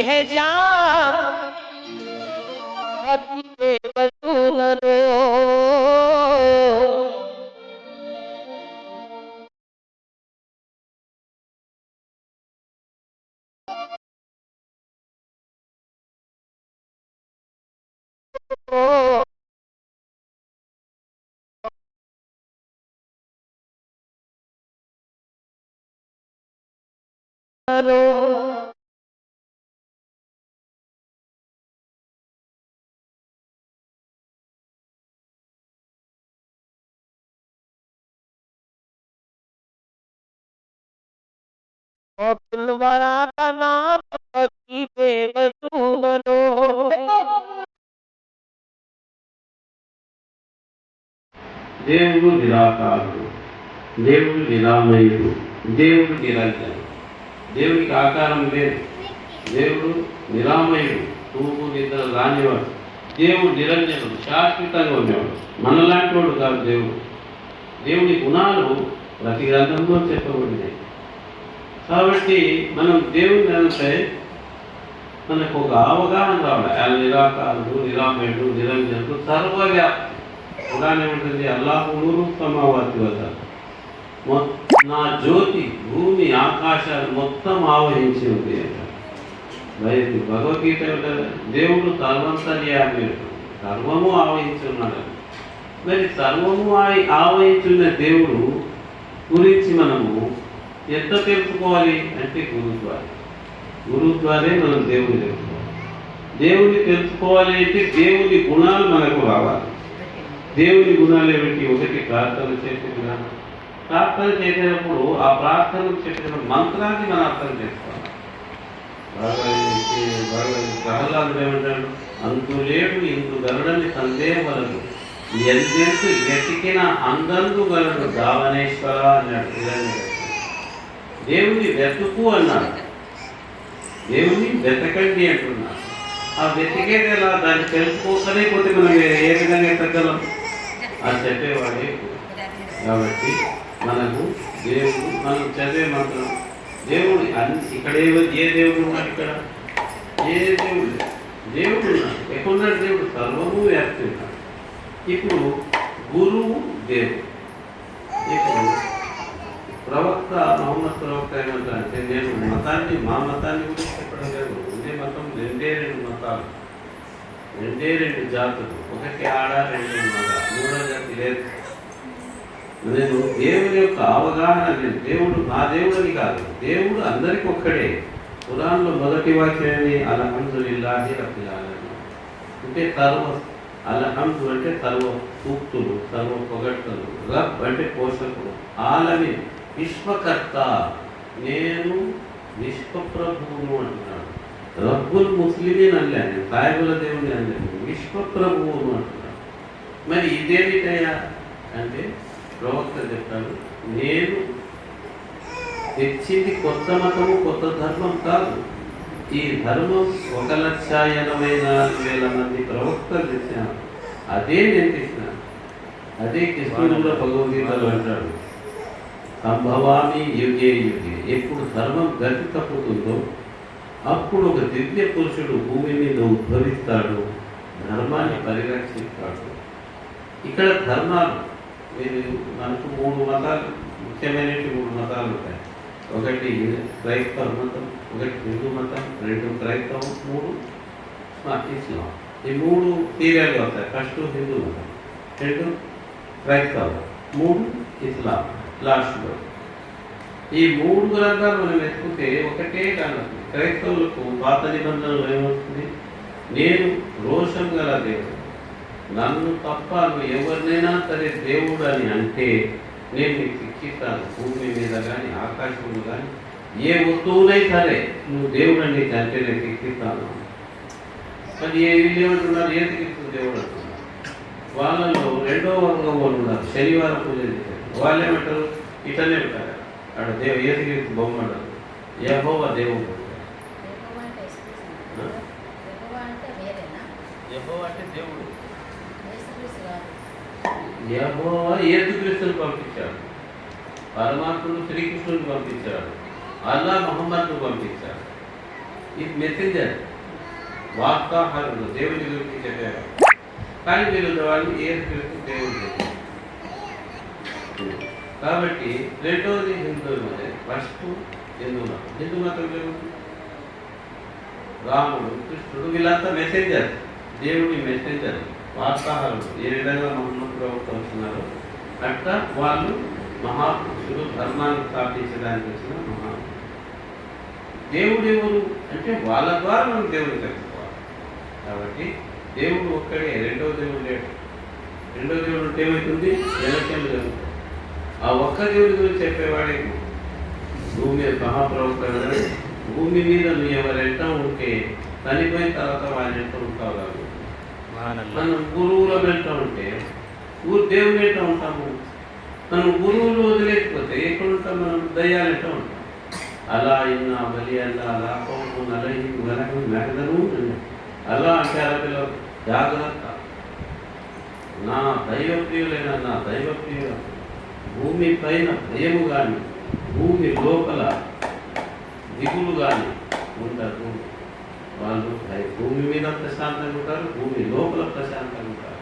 है जान बेवसूलो పిల్లవారా बेवसूलो దేవుడు నిరాకారుడు, దేవుడు నిరామయుడు, దేవుడు నిరంజనుడు. దేవునికి ఆకారం లేదు. దేవుడు నిరామయుడు, తూపు నిద్ర రానివాడు. దేవుడు నిరంజనుడు, శాశ్వతంగా ఉండేవాడు. మనలాంటి వాడు కాదు దేవుడు. దేవుని గుణాలు ప్రతి గ్రంథంలో చెప్పబడినాయి. కాబట్టి మనం దేవుని అంటే మనకు ఒక అవగాహన రావాలి. ఆయన నిరాకారుడు, నిరామయుడు, నిరంజనుడు, సర్వవ్యాప్తి. పురాణం ఏమంటుంది? అల్లాహు నూరు సమావాతి వద్ద నా జ్యోతి భూమి ఆకాశాలు మొత్తం ఆవహించి ఉంది అంటారు. భగవద్గీత దేవుడు సర్వంతర్యామి, సర్వము ఆవహించి ఉన్నాడు. మరి సర్వము ఆవహించున్న దేవుడు గురించి మనము ఎంత తెలుసుకోవాలి అంటే గురువు ద్వారే మనం దేవుని తెలుసుకోవాలి. దేవుని తెలుసుకోవాలి అంటే దేవుని గుణాలు మనకు రావాలి. దేవుని గుణాలు ఏమిటి? ఒకటి ప్రార్థన చేసే విధానం. ప్రార్థన చేసేటప్పుడు ఆ ప్రార్థనకు చెప్పిన మంత్రాన్ని మనం అర్థం చేసుకోవాలి. ప్రహ్లాదుడు ఏమంటాడు? అంతులేడు ఇందు గరుడని సందేహవలదు, ఎంతెంతు వెతికిన అందందు గరుడు దావనేశ్వర అన్నాడు. దేవుని వెతుకు అన్నాడు, దేవుని వెతకండి అంటున్నాడు. ఆ వెతికేది ఎలా? దాన్ని తెలుసుకోకనే పోతే మనం ఏ విధంగా ఎత్తగలం? అది చెప్పేవాడే. కాబట్టి మనకు దేవుడు, మనం చదివే మంత్రం దేవుడు ఇక్కడ ఏ దేవుడు ఉన్నాడు? ఇక్కడ ఏ దేవుడు? దేవుడు ఉన్నాడు. ఎక్కడున్నాడు దేవుడు? సర్వము వ్యాప్తి ఉన్నాడు. ఇప్పుడు గురువు దేవుడు. ఇప్పుడు ప్రవక్త మహమ్మద్ ప్రవక్త ఏమంటారంటే, నేను మతాన్ని, మా మతాన్ని గురించి చెప్పడం లేదు. ఉండే మతం రెండే మతాలు, రెండు జాతులు. ఒకటి ఆడ, రెండు మగ, మూడో జాతి లేదు. నేను దేవుని యొక్క అవగాహన లేదు. దేవుడు నా దేవుడని కాదు, దేవుడు అందరికీ ఒక్కడే. ఖురాన్లో మొదటి వాక్యాన్ని అల్హమ్దులిల్లాహి రబ్బిల్ ఆలమీన్ అంటే అల్హమ్దు అంటే సర్వ సూక్తులు, సర్వ పొగడ్తలు. రబ్ అంటే పోషకుడు, ఆలమీన్ విశ్వకర్త, నేను విశ్వప్రభువును అంటున్నాడు. రబ్బుల్ ముస్లిమీన్ అనలే, సాయిబుల దేవుని అనలేదు, విశ్వప్రభువును అంటున్నాడు. మరి ఇదేమిటయ్యా అంటే ప్రవక్త చెప్పాడు, నేను తెచ్చింది కొత్త మతము, కొత్త ధర్మం కాదు. ఈ ధర్మం 1,84,000 మంది ప్రవక్తలు తెచ్చాను, అదే నేను తెచ్చినాను. అదే కృష్ణుడు భగవద్గీతలో అంటాడు, సంభవామి యుగే యుగే. ఎప్పుడు ధర్మం గతి తప్పుతుందో అప్పుడు ఒక దివ్య పురుషుడు భూమి మీద ఉద్భవిస్తాడు, ధర్మాన్ని పరిరక్షిస్తాడు. ఇక్కడ ధర్మాలు మనకు 3 మతాలు, ముఖ్యమైన 3 మతాలు ఉంటాయి. ఒకటి క్రైస్తవ మతం, ఒకటి హిందూ మతం, 2 క్రైస్తవం, 3 ఇస్లాం. ఈ 3 సీరియల్గా వస్తాయి. ఫస్ట్ హిందూ మతం, 2 క్రైస్తవం, 3 ఇస్లాం లాస్ట్లో. ఈ 3 గ్రంథాలు మనం వెతుకుతే ఒకటే కాదు. క్రైస్తవులకు పాత నిబంధనలు ఏమవుతుంది? నేను రోషం గల దేవుడు, నన్ను తప్ప నువ్వు ఎవరినైనా సరే దేవుడు అని అంటే నేను నీకు శిక్షిస్తాను. భూమి మీద కానీ ఆకాశంలో కానీ ఏ వస్తువునై సరే నువ్వు దేవుడు అని అంటే నేను శిక్షిస్తాను. మరి వీళ్ళు ఏమంటున్నారు? ఏ శిక్షిస్తుంది దేవుడు అంటున్నారు. వాళ్ళలో 2వ వర్గం వాళ్ళు ఉన్నారు, శనివారం పూజ చేశారు. వాళ్ళు ఏమంటారు? ఇతనే ఉంటారు అక్కడ ఏ శిక్షిస్తు బొమ్మ యెహోవా దేవుడు. యెహోవా అంటే దేవుడు. యెహోవా యేసుక్రీస్తుని పంపించాడు, పరమాత్ముడు శ్రీకృష్ణుని పంపించాడు, అల్లా మహమ్మద్ను పంపించాడు. ఇది మెసెంజర్, వార్తాహరుడు, దేవుని గురించి చెప్పారు. కానీ వీళ్ళు వాళ్ళు ఏసుక్రీస్తు దేవుడు చెప్పారు. కాబట్టి రెండోది హిందువులే, ఫస్ట్ హిందూ మతంలో రాముడు, కృష్ణుడు వీళ్ళంతా మెసెంజర్, దేవుని మెసెంజర్, వార్తాహరుడు. ఏ విధంగా మహమ్మద్ ప్రవక్త వస్తున్నారు అట్లా వాళ్ళు మహాపురుషులు, ధర్మాన్ని స్థాపించడానికి వచ్చిన మహాపురుషులు. దేవుడు ఎవరు అంటే వాళ్ళ ద్వారా మనం దేవుడిని తెలుసుకోవాలి. కాబట్టి దేవుడు ఒక్కడే, రెండో దేవుడు లేడు. రెండో దేవుడు ఉంటే ఏమవుతుంది? ఎలక్షన్లు జరుగుతాయి. ఆ ఒక్క దేవుడి గురించి చెప్పేవాడే భూమి మీద మహాప్రవక్త. భూమి మీద నువ్వు ఎవరెంట ఉంటే చనిపోయిన తర్వాత వాళ్ళ ఎంత ఉంటావు కాదు. మనం గురువుల వెంట ఉంటే దేవుని వెంట ఉంటాము. మనం గురువులు వదిలేకపోతే ఎక్కడ ఉంటాం? మనం దయ్యాలు ఎట్లా ఉంటాం. అలా ఇన్న బలి అల్లా అలా కోపం అలహి గలహం మెహదను అలా అంటే అలా జాగ్రత్త. నా దైవప్రియులైన నా దైవప్రియుల భూమి పైన భయము కానీ భూమి లోపల దిగులు కానీ ఉండదు. వాళ్ళు భూమి మీద ప్రశాంతంగా ఉంటారు, భూమి లోపల ప్రశాంతంగా ఉంటారు.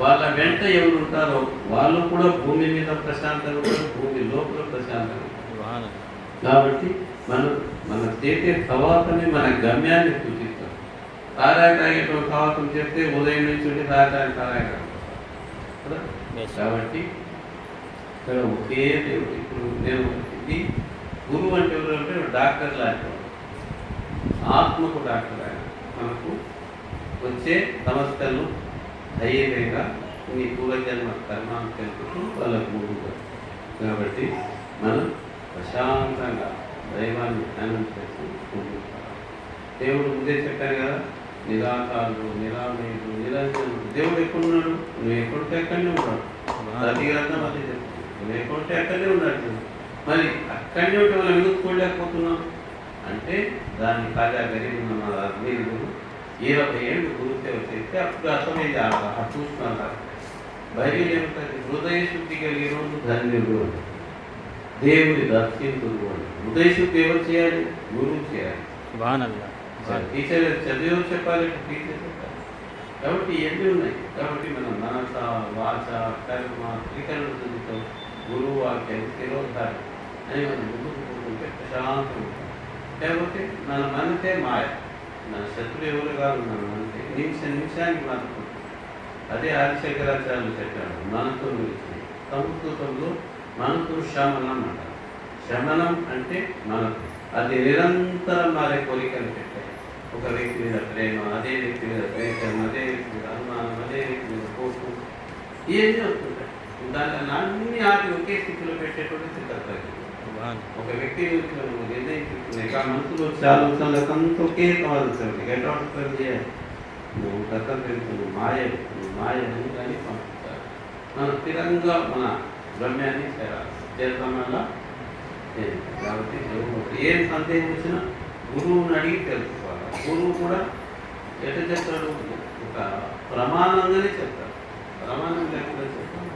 వాళ్ళ వెంట ఎవరు ఉంటారో వాళ్ళు కూడా భూమి మీద ప్రశాంతంగా ఉంటారు, భూమి లోపల ప్రశాంతంగా ఉంటారు. కాబట్టి మన చేసే తవాతని మన గమ్యాన్ని సూచిస్తాం. తారాయి తాగేటువంటి తవాతం చేస్తే ఉదయం నుంచి ఉండి తారాయి కదా. కాబట్టి ఇక్కడ ఒకే దేవుడు. ఇప్పుడు నేను ఇది గురువు అంటే ఎవరు అంటే డాక్టర్ లాంటి ఆత్మకు డాక్టర్. ఆయన మనకు వచ్చే సమస్యలను ధైర్యంగా నీ పూర్వజన్మ కర్మాన్ని తెలుపుతూ వాళ్ళకు గురువు. కాబట్టి మనం ప్రశాంతంగా దైవాన్ని ధ్యానం చేసి దేవుడు ముందే చెప్పాను కదా, నిరాకారుడు, నిరామయుడు, నిరంజనుడు. దేవుడు ఎక్కడున్నాడు? నువ్వు ఎక్కడితే అక్కడనే ఉన్నాడు. ప్రతి గ్రంథం అదే చెప్తుంది. నువ్వు ఎక్కడితే అక్కడనే ఉన్నాడు. మరి అక్కడనే ఉంటే మనం ఎందుకు చూడలేకపోతున్నాం అంటే దాన్ని తాజా గరీబ్ మీరు 20 ఏళ్ళు గురుసేవ చేస్తే అప్పుడు అర్థమైంది. చూస్తున్నారు బైబిల్ ఏమిటంటే హృదయ శుద్ధి కలిగే రోజు ధన్యుడు, దేవుని దర్శించుడు. హృదయ శుద్ధి ఎవరు చేయాలి? గురువు చేయాలి. టీచర్ చదివి చెప్పాలి, టీచర్ చెప్పాలి. కాబట్టి ఎన్ని ఉన్నాయి. కాబట్టి మనం మనస వాచ కర్మ త్రికరణ శుద్ధితో గురువు వాక్యం శిరోధారి అని మనం ముందుకు పోతుంటే ప్రశాంతం ఉంటాం. లేకపోతే మన మనసే మాయ, మన శత్రువు ఎవరు కాదు. మన మనసే నిమిషానికి మనసుకుంటాం. అదే ఆదిశంకరాచార్యులు చెప్పాడు మనతో గురించి. సంస్కృతంలో మనసు శమనం అంటారు. శమనం అంటే మనసు. అది నిరంతరం మారే కోరికలు పెట్టాయి. ఒక వ్యక్తి మీద ప్రేమ, అదే వ్యక్తి మీద ద్వేషం, అదే వ్యక్తి మీద అనుమానం, అదే వ్యక్తి మీద కోపం, ఏమీ వస్తుంటాయి. దాన్ని అన్ని ఆపి ఒకే స్థితిలో పెట్టేటువంటి సిద్ధపడి ఒక వ్యక్తి నిర్ణయించుకున్నాయి. ఆ మనసులో చాలా ఆలోచనలకంతా ఒకే కావాల్సింది. గెట్ చేయాలి. నువ్వు గతం పెరుగుతుంది, మాయ అని కానీ పంపిస్తారు. మనం స్థిరంగా మన గమ్యాన్ని చేరడం వల్ల. కాబట్టి ఏం సందేహం వచ్చినా గురువుని అడిగి తెలుసుకోవాలి. గురువు కూడా ఎట్లా చెప్తాడు? ఒక ప్రమాణంగానే చెప్తాడు. ప్రమాణం లేకుండా చెప్తాడు.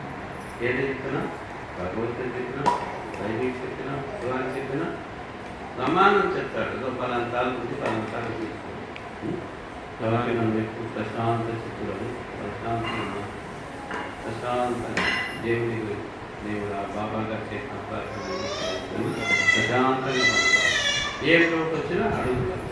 ఏది చెప్పినా, భగవద్గీత చెప్పినా, బైబిల్ చెప్పినా, పురాణం చెప్పినా ప్రమాణం చెప్తాడు. ఏదో పలాంతాల నుంచి పలాంతాలు తీసుకోండి. కాబట్టి మనం ఎక్కువ ప్రశాంత చిత్తులను ప్రశాంతంగా దేవుని దేవుడు ఆ బాబా గారు చేసిన ప్రార్థన ప్రశాంతంగా ఏ లోటు వచ్చినా అడుగుతారు.